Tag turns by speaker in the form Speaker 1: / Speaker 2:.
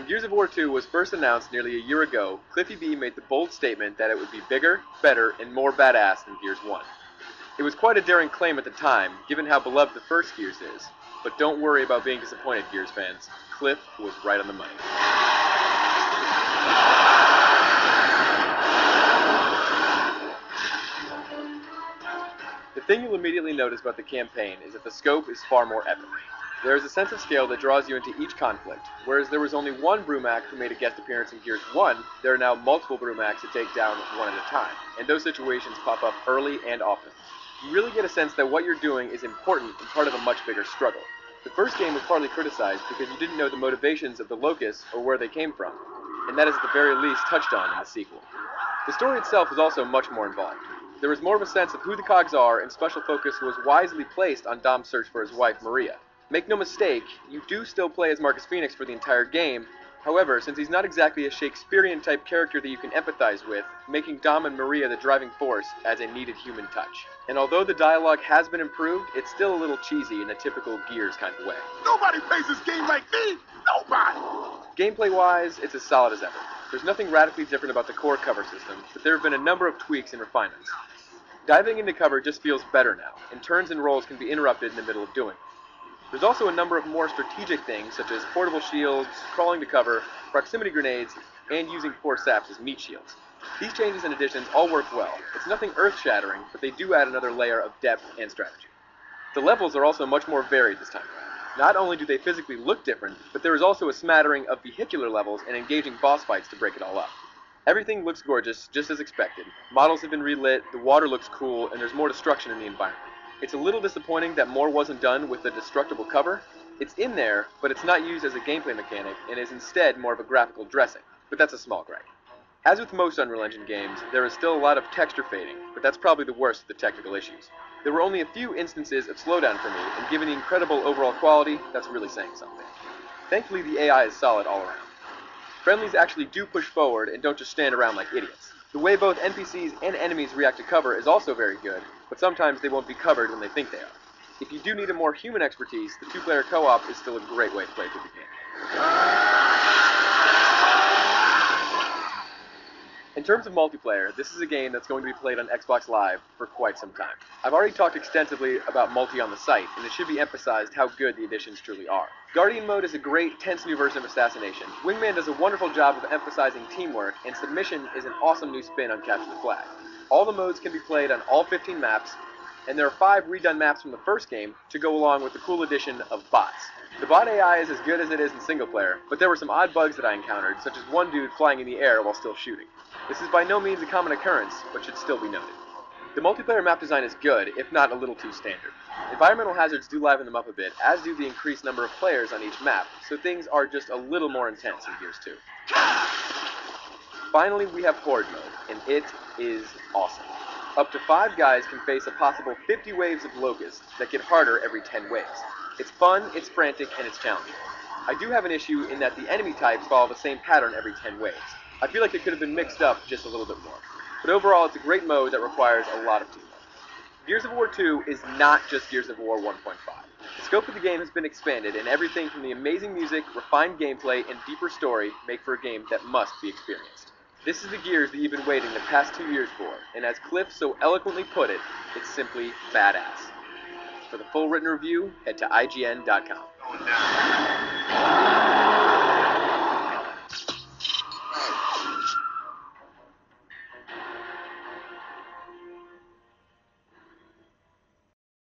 Speaker 1: When Gears of War 2 was first announced nearly a year ago, Cliffy B made the bold statement that it would be bigger, better, and more badass than Gears 1. It was quite a daring claim at the time, given how beloved the first Gears is. But don't worry about being disappointed, Gears fans. Cliff was right on the money. The thing you'll immediately notice about the campaign is that the scope is far more epic. There is a sense of scale that draws you into each conflict. Whereas there was only one Brumac who made a guest appearance in Gears 1, there are now multiple Brumacs to take down one at a time, and those situations pop up early and often. You really get a sense that what you're doing is important and part of a much bigger struggle. The first game was partly criticized because you didn't know the motivations of the locusts or where they came from, and that is at the very least touched on in the sequel. The story itself was also much more involved. There was more of a sense of who the cogs are, and special focus was wisely placed on Dom's search for his wife, Maria. Make no mistake, you do still play as Marcus Phoenix for the entire game. However, since he's not exactly a Shakespearean-type character that you can empathize with, making Dom and Maria the driving force adds a needed human touch. And although the dialogue has been improved, it's still a little cheesy in a typical Gears kind of way.
Speaker 2: Nobody plays this game like me! Nobody!
Speaker 1: Gameplay-wise, it's as solid as ever. There's nothing radically different about the core cover system, but there have been a number of tweaks and refinements. Diving into cover just feels better now, and turns and rolls can be interrupted in the middle of doing it. There's also a number of more strategic things, such as portable shields, crawling to cover, proximity grenades, and using force saps as meat shields. These changes and additions all work well. It's nothing earth-shattering, but they do add another layer of depth and strategy. The levels are also much more varied this time around. Not only do they physically look different, but there is also a smattering of vehicular levels and engaging boss fights to break it all up. Everything looks gorgeous, just as expected. Models have been relit, the water looks cool, and there's more destruction in the environment. It's a little disappointing that more wasn't done with the destructible cover. It's in there, but it's not used as a gameplay mechanic, and is instead more of a graphical dressing. But that's a small gripe. As with most Unreal Engine games, there is still a lot of texture fading, but that's probably the worst of the technical issues. There were only a few instances of slowdown for me, and given the incredible overall quality, that's really saying something. Thankfully, the AI is solid all around. Friendlies actually do push forward and don't just stand around like idiots. The way both NPCs and enemies react to cover is also very good, but sometimes they won't be covered when they think they are. If you do need a more human expertise, the two-player co-op is still a great way to play through the game. In terms of multiplayer, this is a game that's going to be played on Xbox Live for quite some time. I've already talked extensively about multi on the site, and it should be emphasized how good the additions truly are. Guardian Mode is a great, tense new version of Assassination. Wingman does a wonderful job of emphasizing teamwork, and Submission is an awesome new spin on Capture the Flag. All the modes can be played on all 15 maps, and there are 5 redone maps from the first game to go along with the cool addition of bots. The bot AI is as good as it is in single player, but there were some odd bugs that I encountered, such as one dude flying in the air while still shooting. This is by no means a common occurrence, but should still be noted. The multiplayer map design is good, if not a little too standard. Environmental hazards do liven them up a bit, as do the increased number of players on each map, so things are just a little more intense in Gears 2. Finally, we have Horde Mode, and it is awesome. Up to 5 guys can face a possible 50 waves of locusts that get harder every 10 waves. It's fun, it's frantic, and it's challenging. I do have an issue in that the enemy types follow the same pattern every 10 waves. I feel like it could have been mixed up just a little bit more. But overall, it's a great mode that requires a lot of teamwork. Gears of War 2 is not just Gears of War 1.5. The scope of the game has been expanded, and everything from the amazing music, refined gameplay, and deeper story make for a game that must be experienced. This is the Gears that you've been waiting the past 2 years for, and as Cliff so eloquently put it, it's simply badass. For the full written review, head to IGN.com.